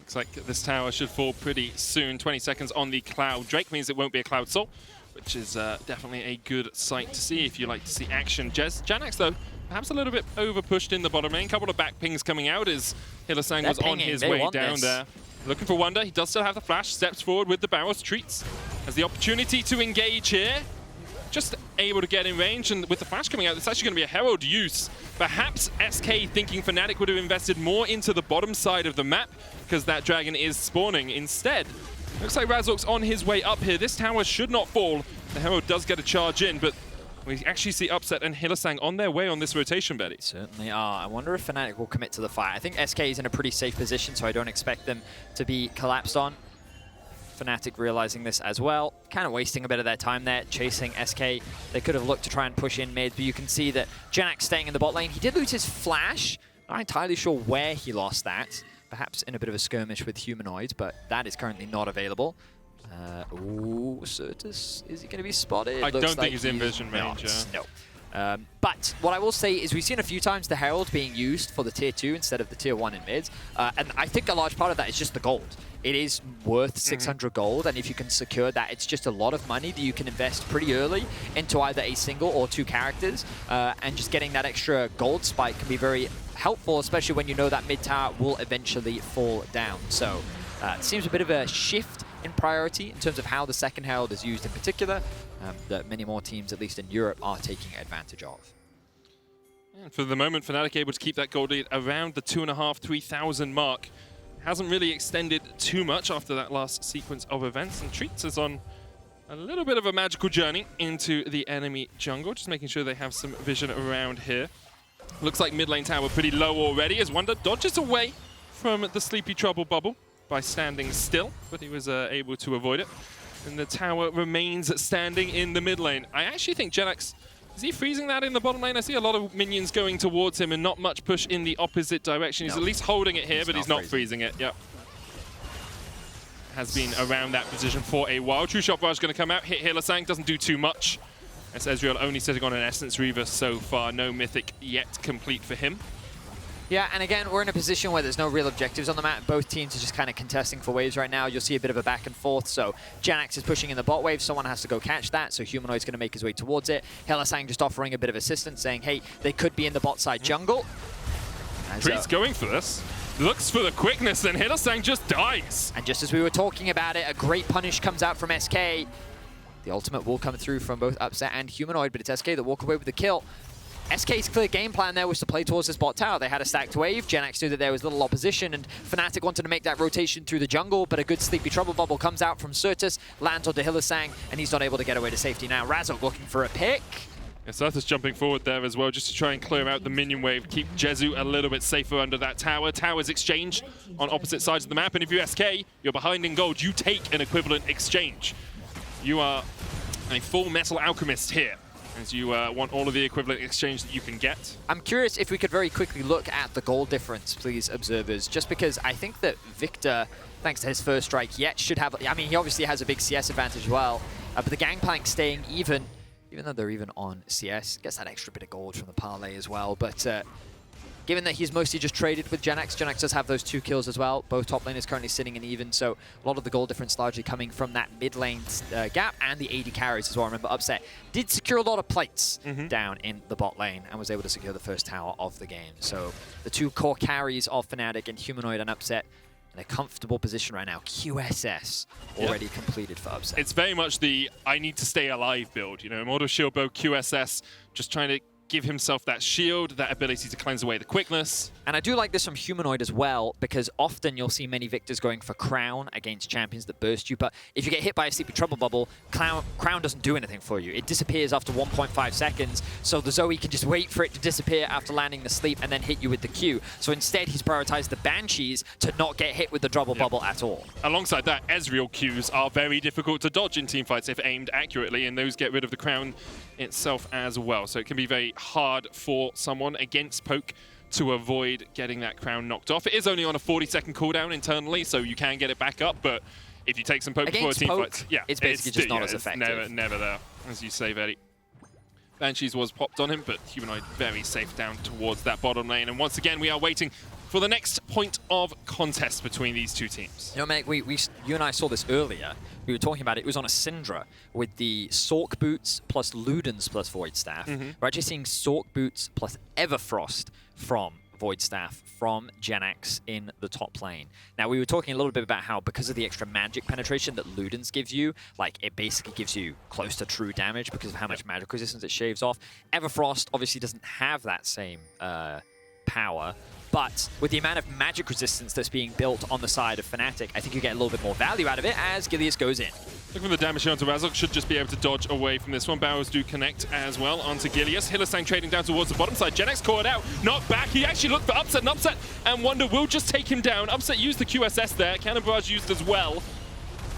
Looks like this tower should fall pretty soon. 20 seconds on the Cloud Drake means it won't be a Cloud Soul, which is definitely a good sight to see if you like to see action. Jenax, though, perhaps a little bit over-pushed in the bottom lane. Couple of back pings coming out as Hylissang was on his way down there. Looking for Wunder. He does still have the flash. Steps forward with the barrels. Treatz has the opportunity to engage here. Just able to get in range, and with the flash coming out, it's actually going to be a Herald use. Perhaps SK thinking Fnatic would have invested more into the bottom side of the map because that dragon is spawning. Instead, looks like Razork's on his way up here. This tower should not fall. The Herald does get a charge in, but We actually see Upset and Hylissang on their way on this rotation, Betty. Certainly are. I wonder if Fnatic will commit to the fight. I think SK is in a pretty safe position, so I don't expect them to be collapsed on. Fnatic realizing this as well, kind of wasting a bit of their time there, chasing SK. They could have looked to try and push in mid, but you can see that Jenax staying in the bot lane. He did lose his flash. Not entirely sure where he lost that. Perhaps in a bit of a skirmish with Humanoid, but that is currently not available. Ooh, Sertuss, is he going to be spotted? I don't think he's in vision range. No. But what I will say is we've seen a few times the Herald being used for the tier 2 instead of the tier 1 in mids. And I think a large part of that is just the gold. It is worth 600 gold, and if you can secure that, it's just a lot of money that you can invest pretty early into either a single or 2 characters. And just getting that extra gold spike can be very helpful, especially when you know that mid tower will eventually fall down. So it seems a bit of a shift in priority in terms of how the second Herald is used in particular, that many more teams, at least in Europe, are taking advantage of. And for the moment, Fnatic able to keep that gold lead around the 2,500–3,000 mark. Hasn't really extended too much after that last sequence of events, and Treatz is on a little bit of a magical journey into the enemy jungle, just making sure they have some vision around here. Looks like mid lane tower pretty low already as Wunder dodges away from the sleepy trouble bubble by standing still, but he was able to avoid it. And the tower remains standing in the mid lane. I actually think Jenax, is he freezing that in the bottom lane? I see a lot of minions going towards him and not much push in the opposite direction. He's at least holding it here, but he's not freezing it. Yep. Has been around that position for a while. True Shot Barrage going to come out, hit Hylissang, doesn't do too much. As Ezreal only sitting on an Essence Reaver so far. No Mythic yet complete for him. Yeah, and again, we're in a position where there's no real objectives on the map. Both teams are just kind of contesting for waves right now. You'll see a bit of a back and forth. So Jenax is pushing in the bot wave. Someone has to go catch that. So Humanoid's going to make his way towards it. Hylissang just offering a bit of assistance, saying, hey, they could be in the bot side jungle. Treatz going for this. Looks for the quickness, and Hylissang just dies. And just as we were talking about it, a great punish comes out from SK. The ultimate will come through from both Upset and Humanoid, but it's SK that walk away with the kill. SK's clear game plan there was to play towards this bot tower. They had a stacked wave. Jenax knew that there was little opposition, and Fnatic wanted to make that rotation through the jungle, but a good sleepy trouble bubble comes out from Sertuss, lands onto Hylissang, and he's not able to get away to safety now. Razork looking for a pick. Yeah, Sertuss jumping forward there as well, just to try and clear out the minion wave, keep Jezu a little bit safer under that tower. Towers exchanged on opposite sides of the map, and if you're SK, you're behind in gold, you take an equivalent exchange. You are a full metal alchemist here, as you want all of the equivalent exchange that you can get. I'm curious if we could very quickly look at the gold difference, please, observers, just because I think that Viktor, thanks to his first strike, yet should have, I mean, he obviously has a big CS advantage as well, but the Gangplank staying even though they're even on CS, gets that extra bit of gold from the parlay as well, but given that he's mostly just traded with Jenax, Jenax does have those 2 kills as well. Both top laners currently sitting in even, so a lot of the gold difference largely coming from that mid lane gap and the AD carries as well. Remember, Upset did secure a lot of plates down in the bot lane and was able to secure the first tower of the game. So the 2 core carries of Fnatic and Humanoid and Upset in a comfortable position right now. QSS already completed for Upset. It's very much the I need to stay alive build. You know, Immortal Shield Bow, QSS, just trying to give himself that shield, that ability to cleanse away the quickness. And I do like this from Humanoid as well, because often you'll see many Victors going for Crown against champions that burst you, but if you get hit by a Sleepy Trouble Bubble, Crown doesn't do anything for you. It disappears after 1.5 seconds, so the Zoe can just wait for it to disappear after landing the sleep and then hit you with the Q. So instead, he's prioritized the Banshees to not get hit with the Trouble Bubble at all. Alongside that, Ezreal Qs are very difficult to dodge in teamfights if aimed accurately, and those get rid of the Crown itself as well. So it can be very hard for someone against poke to avoid getting that Crown knocked off. It is only on a 40-second cooldown internally, so you can get it back up, but if you take some poke before a teamfight, it's basically just not as effective. Never there, as you say, Vedi. Banshees was popped on him, but Humanoid very safe down towards that bottom lane. And once again, we are waiting for the next point of contest between these 2 teams. You know, mate, you and I saw this earlier. We were talking about it. It was on a Syndra with the Sork Boots plus Ludens plus Void Staff. We're actually seeing Sork Boots plus Everfrost from Void Staff from Jenax in the top lane. Now, we were talking a little bit about how because of the extra magic penetration that Ludens gives you, like, it basically gives you close to true damage because of how much magic resistance it shaves off. Everfrost obviously doesn't have that same power. But with the amount of magic resistance that's being built on the side of Fnatic, I think you get a little bit more value out of it as Gilius goes in. Looking for the damage here onto Razork, should just be able to dodge away from this one. Barrows do connect as well onto Gilius. Hylissang trading down towards the bottom side. Jenax caught out, not back. He actually looked for Upset, and Upset and Wunder will just take him down. Upset used the QSS there, Cannon Barrage used as well.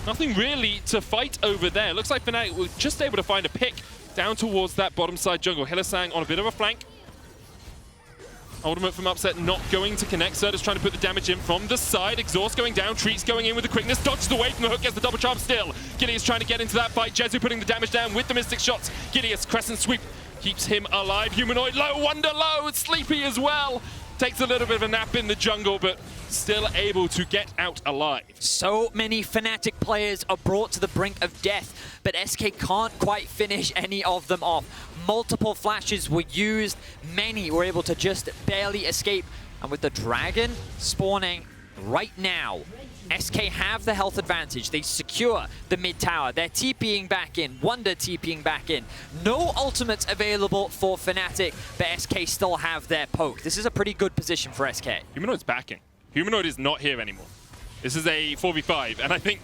Nothing really to fight over there. Looks like Fnatic were just able to find a pick down towards that bottom side jungle. Hylissang on a bit of a flank. Ultimate from Upset not going to connect. Sertuss trying to put the damage in from the side. Exhaust going down. Treatz going in with the quickness. Dodges away from the hook. Gets the double charm still. Gilius trying to get into that fight. Jezu putting the damage down with the Mystic shots. Gilius crescent sweep keeps him alive. Humanoid low. Wunder low. Sleepy as well. Takes a little bit of a nap in the jungle, but still able to get out alive. So many Fnatic players are brought to the brink of death, but SK can't quite finish any of them off. Multiple flashes were used, many were able to just barely escape, and with the dragon spawning right now, SK have the health advantage. They secure the mid tower. They're TPing back in. Wunder TPing back in. No ultimates available for Fnatic, but SK still have their poke. This is a pretty good position for SK. Humanoid's backing. Humanoid is not here anymore. This is a 4v5, and I think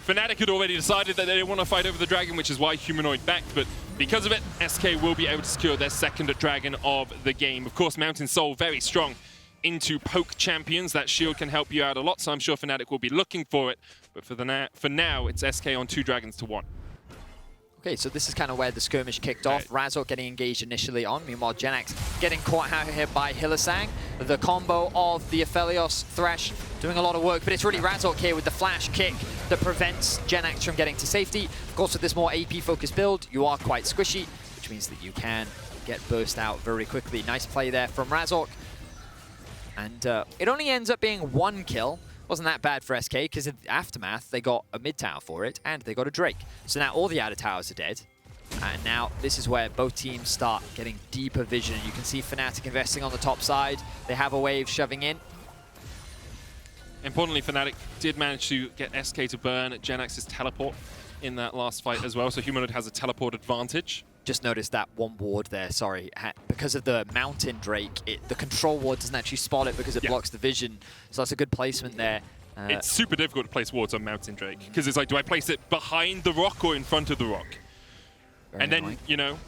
Fnatic had already decided that they didn't want to fight over the dragon, which is why Humanoid backed, but because of it, SK will be able to secure their second dragon of the game. Of course, Mountain Soul very strong into poke champions. That shield can help you out a lot, so I'm sure Fnatic will be looking for it. But for now, it's SK on 2 dragons to 1. Okay, so this is kind of where the skirmish kicked off. Razork getting engaged initially on. Meanwhile, Jenax getting caught out here by Hylissang. The combo of the Aphelios Thresh doing a lot of work, but it's really Razork here with the flash kick that prevents Jenax from getting to safety. Of course, with this more AP-focused build, you are quite squishy, which means that you can get burst out very quickly. Nice play there from Razork. And it only ends up being 1 kill. Wasn't that bad for SK, because in the aftermath, they got a mid tower for it, and they got a Drake. So now all the outer towers are dead. And now this is where both teams start getting deeper vision. You can see Fnatic investing on the top side. They have a wave shoving in. Importantly, Fnatic did manage to get SK to burn Jenax's teleport in that last fight as well, so Humanoid has a teleport advantage. Just noticed that one ward there, sorry. Because of the Mountain Drake, the control ward doesn't actually spot it because it blocks the vision. So that's a good placement there. It's super difficult to place wards on Mountain Drake, because it's like, do I place it behind the rock or in front of the rock? And then, you know,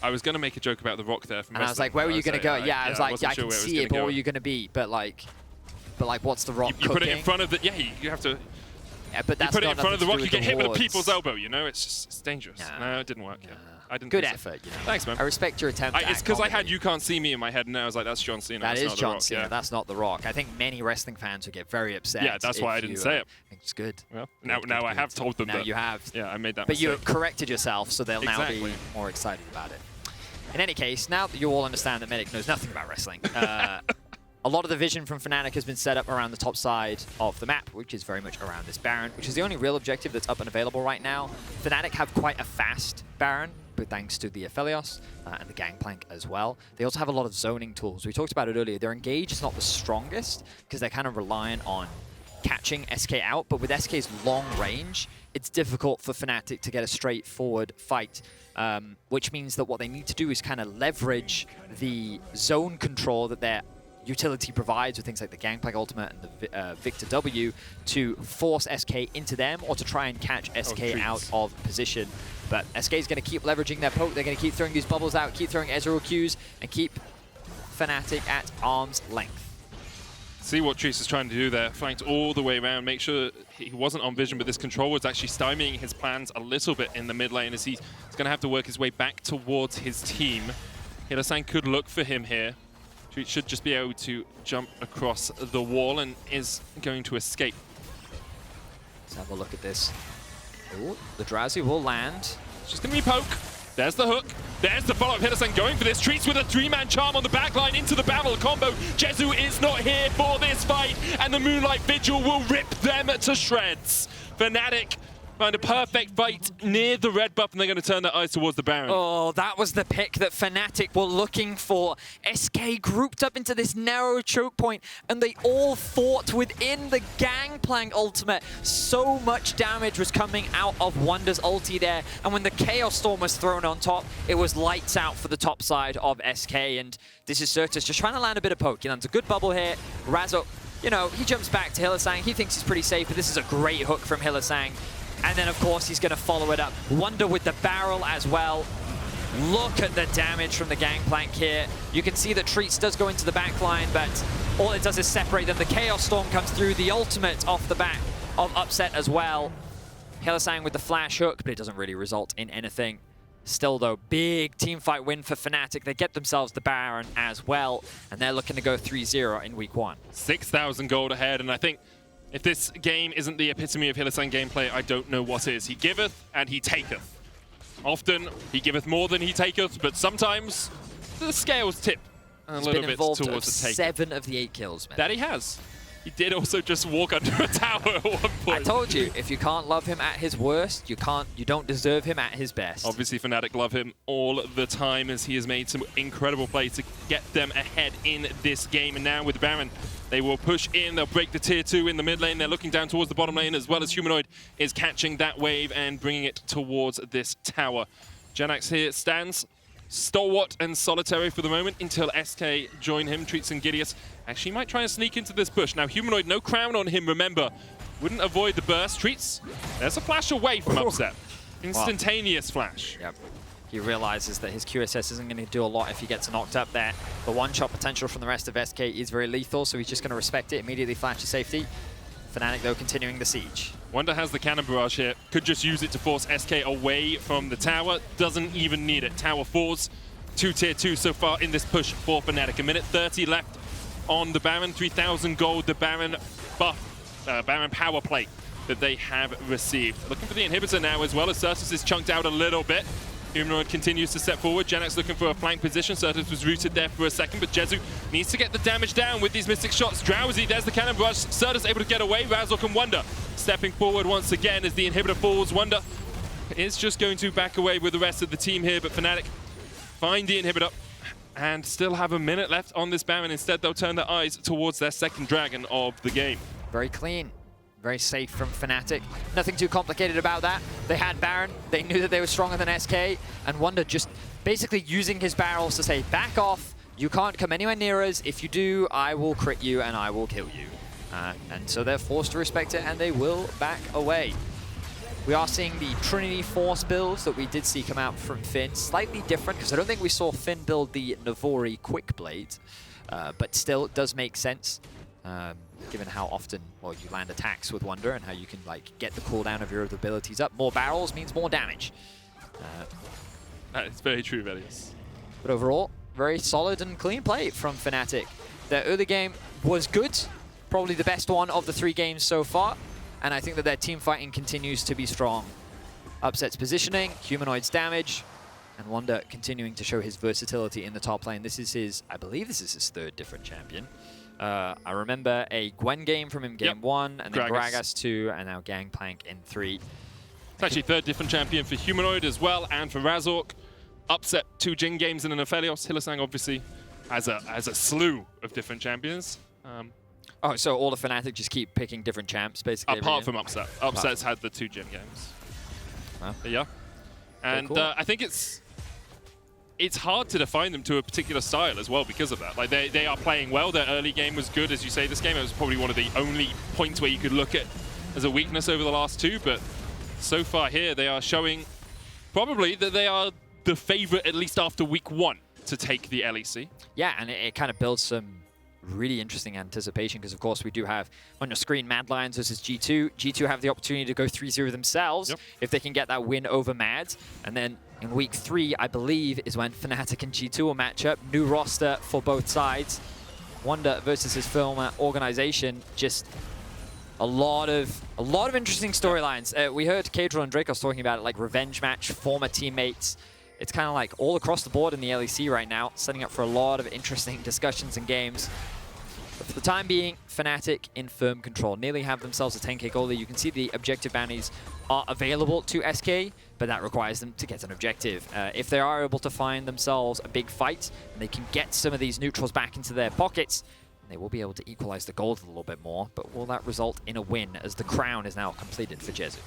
I was going to make a joke about the rock there. From and I was like, where were you going to go? Yeah, I was like, yeah, I sure can see it, but where are you going to be? But like, what's the rock You put it in front of the, you have to... Yeah, but that's you put it in front of the rock, you get hit with a people's elbow, you know? It's dangerous. No, it didn't work. I didn't Good effort, you know. Thanks, man. I respect your attempt. It's because I had You Can't See Me in my head, and I was like, that's John Cena. That is John Cena. That's not The Rock. I think many wrestling fans would get very upset. Yeah, that's why I didn't say it. It's good. Well, now I have told them that. Now you have. Yeah, I made that But mistake. you corrected yourself, so they'll now be more excited about it. In any case, now that you all understand that Medic knows nothing about wrestling, a lot of the vision from Fnatic has been set up around the top side of the map, which is very much around this Baron, which is the only real objective that's up and available right now. Fnatic have quite a fast Baron, but thanks to the Aphelios and the Gangplank as well. They also have a lot of zoning tools. We talked about it earlier. Their engage is not the strongest because they're kind of reliant on catching SK out, but with SK's long range, it's difficult for Fnatic to get a straightforward fight, which means that what they need to do is kind of leverage the zone control that their utility provides with things like the Gangplank ultimate and the Viktor W to force SK into them or to try and catch SK out of position. But SK is going to keep leveraging their poke. They're going to keep throwing these bubbles out, keep throwing Ezreal Qs, and keep Fnatic at arm's length. See what Treatz is trying to do there. Flanked all the way around. Make sure he wasn't on vision, but this control was actually stymieing his plans a little bit in the mid lane as he's going to have to work his way back towards his team. Hylissang could look for him here. Treatz should just be able to jump across the wall and is going to escape. Let's have a look at this. Ooh, the Drowsy will land. It's just going to be poke. There's the hook. There's the follow-up. Hylissang going for this. Treatz with a 3-man charm on the backline into the battle combo. Jezu is not here for this fight, and the Moonlight Vigil will rip them to shreds. Fnatic Find a perfect fight near the red buff, and they're going to turn their eyes towards the Baron. Oh, that was the pick that Fnatic were looking for. SK grouped up into this narrow choke point, and they all fought within the Gangplank ultimate. So much damage was coming out of Wunder's ulti there, and when the Chaos Storm was thrown on top, it was lights out for the top side of SK, and this is Sertuss just trying to land a bit of poke. He lands a good bubble here. Razork, you know, he jumps back to Hylissang. He thinks he's pretty safe, but this is a great hook from Hylissang. And then, of course, he's going to follow it up. Wunder with the barrel as well. Look at the damage from the Gangplank here. You can see that Treatz does go into the back line, but all it does is separate them. The Chaos Storm comes through, the ultimate off the back of Upset as well. Hylissang with the flash hook, but it doesn't really result in anything. Still, though, big teamfight win for Fnatic. They get themselves the Baron as well, and they're looking to go 3-0 in week 1. 6,000 gold ahead, and I think if this game isn't the epitome of Hylissang gameplay, I don't know what is. He giveth and he taketh. Often he giveth more than he taketh, but sometimes the scales tip a little bit towards the take. 7 of the 8 kills, man. That he has. He did also just walk under a tower at one point. I told you, if you can't love him at his worst, you don't deserve him at his best. Obviously, Fnatic love him all the time as he has made some incredible plays to get them ahead in this game. And now with Baron, they will push in. They'll break the tier 2 in the mid lane. They're looking down towards the bottom lane, as well as Humanoid is catching that wave and bringing it towards this tower. Jenax here stands stalwart and solitary for the moment until SK join him. Treatz and Gilius actually might try and sneak into this push. Now, Humanoid, no crown on him, remember. Wouldn't avoid the burst. Treatz, there's a flash away from Upset. Instantaneous flash. Yep. He realizes that his QSS isn't going to do a lot if he gets knocked up there. The one-shot potential from the rest of SK is very lethal, so he's just going to respect it, immediately flash to safety. Fnatic, though, continuing the siege. Wunder has the cannon barrage here. Could just use it to force SK away from the tower. Doesn't even need it. Tower falls to tier 2 so far in this push for Fnatic. 1:30 left on the Baron. 3,000 gold, the Baron buff, Baron power play that they have received. Looking for the inhibitor now, as well as Sertuss is chunked out a little bit. Humanoid continues to step forward. Jenax looking for a flank position. Sertuss was rooted there for a second, but Jezu needs to get the damage down with these Mystic shots. Drowsy, there's the cannon barrage. Sertuss able to get away. Razork and Wunder stepping forward once again as the inhibitor falls. Wunder is just going to back away with the rest of the team here, but Fnatic find the inhibitor and still have a minute left on this Baron. Instead, they'll turn their eyes towards their second dragon of the game. Very clean. Very safe from Fnatic. Nothing too complicated about that. They had Baron. They knew that they were stronger than SK. And Wunder just basically using his barrels to say, back off. You can't come anywhere near us. If you do, I will crit you and I will kill you. And so they're forced to respect it and they will back away. We are seeing the Trinity Force builds that we did see come out from Finn. Slightly different, because I don't think we saw Finn build the Navori Quick Blade. But still, it does make sense. Given how often, well, you land attacks with Wunder and how you can like get the cooldown of your abilities up. More barrels means more damage. That is very true, Vedius. But overall, very solid and clean play from Fnatic. Their early game was good, probably the best one of the 3 games so far, and I think that their team fighting continues to be strong. Upset's positioning, Humanoid's damage, and Wunder continuing to show his versatility in the top lane. This is his, I believe this is his 3rd different champion. I remember a Gwen game from him game 1, and then Gragas 2, and now Gangplank in 3. It's actually 3rd different champion for Humanoid as well, and for Razork. Upset 2 Jin games and an Aphelios. Hylissang obviously has a slew of different champions. Oh, so all the Fnatic just keep picking different champs, basically? Apart from Upset. Upset's had the 2 Jin games. Well, yeah. And cool. I think it's hard to define them to a particular style as well because of that. Like they are playing well. Their early game was good, as you say. This game, it was probably one of the only points where you could look at as a weakness over the last 2. But so far here, they are showing probably that they are the favorite, at least after week 1, to take the LEC. Yeah, and it kind of builds some really interesting anticipation because, of course, we do have on your screen Mad Lions versus G2. G2 have the opportunity to go 3-0 themselves if they can get that win over Mad. And then in week 3, I believe, is when Fnatic and G2 will match up. New roster for both sides. Wunder versus his former organization. Just a lot of interesting storylines. We heard Kadril and Dracos talking about it, like revenge match, former teammates. It's kind of like all across the board in the LEC right now, setting up for a lot of interesting discussions and games. But for the time being, Fnatic in firm control. Nearly have themselves a 10k goal lead. You can see the objective bounties are available to SK, but that requires them to get an objective. If they are able to find themselves a big fight, and they can get some of these neutrals back into their pockets, they will be able to equalize the gold a little bit more, but will that result in a win as the crown is now completed for Jezu?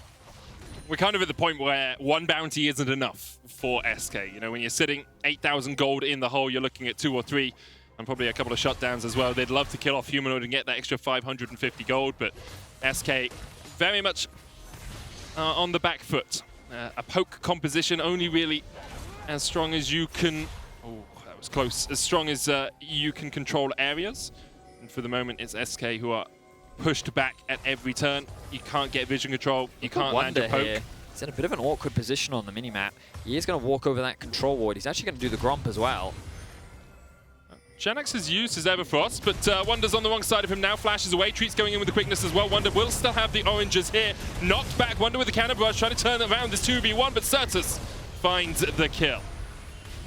We're kind of at the point where one bounty isn't enough for SK. You know, when you're sitting 8,000 gold in the hole, you're looking at 2 or 3, and probably a couple of shutdowns as well. They'd love to kill off Humanoid and get that extra 550 gold, but SK very much on the back foot. A poke composition only really as strong as you can... Oh, that was close. As strong as you can control areas. And for the moment, it's SK who are pushed back at every turn. You can't get vision control. You can't land a poke. Here. He's in a bit of an awkward position on the minimap. He is going to walk over that control ward. He's actually going to do the Gromp as well. Jenax has used his Everfrost, but Wunder's on the wrong side of him now. Flashes away. Treatz going in with the quickness as well. Wunder will still have the oranges here. Knocked back. Wunder with the cannon barrage, trying to turn it around this 2v1, but Sertuss finds the kill.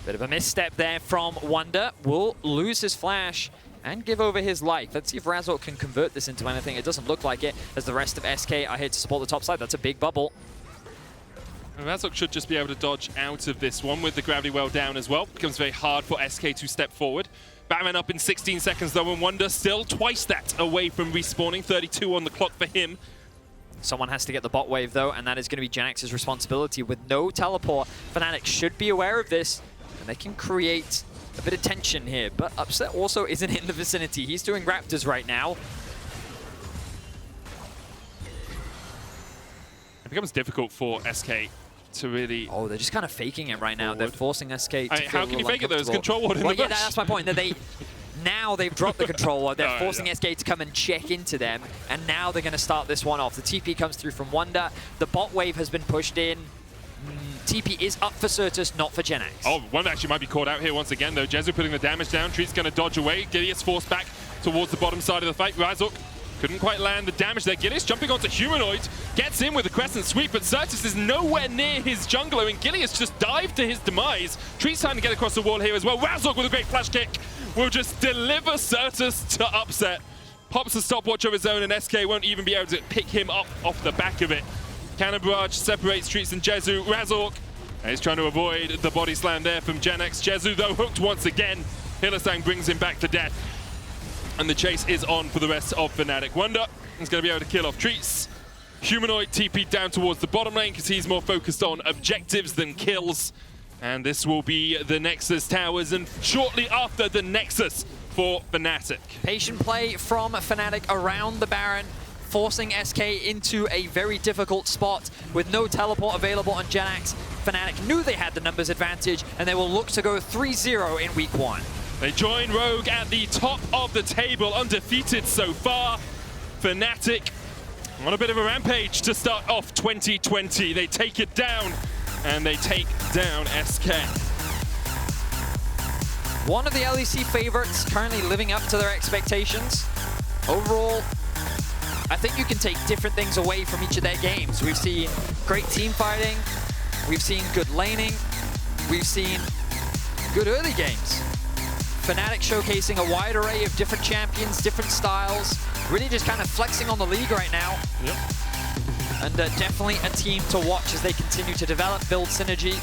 Bit of a misstep there from Wunder. Will lose his flash and give over his life. Let's see if Razork can convert this into anything. It doesn't look like it, as the rest of SK are here to support the top side. That's a big bubble. Razork should just be able to dodge out of this one with the gravity well down as well. Becomes very hard for SK to step forward. Batman up in 16 seconds though, and Wunder still twice that away from respawning. 32 on the clock for him. Someone has to get the bot wave though, and that is going to be Jenax's responsibility. With no teleport, Fnatic should be aware of this, and they can create a bit of tension here. But Upset also isn't in the vicinity. He's doing Raptors right now. It becomes difficult for SK to really... Oh, they're just kind of faking it right now. They're forcing SK to how can you fake it though? There's control ward in the bush. Yeah, that's my point. Now they've dropped the control ward. They're forcing SK to come and check into them, and now they're going to start this one off. The TP comes through from Wunder. The bot wave has been pushed in. TP is up for Sertuss, not for Jenax. Oh, Wunder actually might be caught out here once again though. Jezu putting the damage down. Treatz going to dodge away. Gilius forced back towards the bottom side of the fight. Razork couldn't quite land the damage there. Gilius jumping onto Humanoid, gets in with a crescent sweep, but Sertuss is nowhere near his jungler, and Gilius just dived to his demise. Treatz trying to get across the wall here as well. Razork with a great flash kick will just deliver Sertuss to Upset. Pops a stopwatch of his own, and SK won't even be able to pick him up off the back of it. Cannon barrage separates Treatz and Jezu. Razork is trying to avoid the body slam there from Jenax. Jezu though hooked once again. Hylissang brings him back to death. And the chase is on for the rest of Fnatic. Wunder is going to be able to kill off Treatz. Humanoid TP down towards the bottom lane because he's more focused on objectives than kills. And this will be the Nexus towers, and shortly after the Nexus for Fnatic. Patient play from Fnatic around the Baron, forcing SK into a very difficult spot with no teleport available on Jenax. Fnatic knew they had the numbers advantage, and they will look to go 3-0 in week 1. They join Rogue at the top of the table, undefeated so far. Fnatic on a bit of a rampage to start off 2020. They take it down, and they take down SK. One of the LEC favorites, currently living up to their expectations. Overall, I think you can take different things away from each of their games. We've seen great team fighting, we've seen good laning, we've seen good early games. Fnatic showcasing a wide array of different champions, different styles, really just kind of flexing on the league right now. Yep. And definitely a team to watch as they continue to develop, build synergy.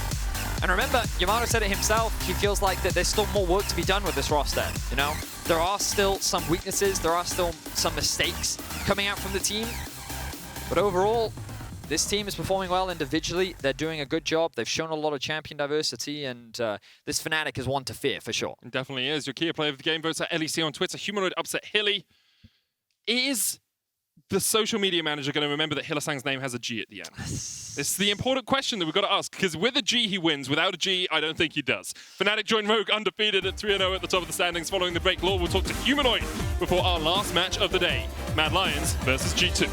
And remember, Yamato said it himself, he feels like that there's still more work to be done with this roster, you know? There are still some weaknesses, there are still some mistakes coming out from the team. But overall, this team is performing well individually. They're doing a good job. They've shown a lot of champion diversity, and this Fnatic is one to fear, for sure. It definitely is. Your key player of the game votes at LEC on Twitter. Humanoid Upset Hilly. Is the social media manager going to remember that Hylissang's name has a G at the end? It's the important question that we've got to ask, because with a G he wins. Without a G, I don't think he does. Fnatic join Rogue undefeated at 3-0 at the top of the standings. Following the break, Laure will talk to Humanoid before our last match of the day. Mad Lions versus G2.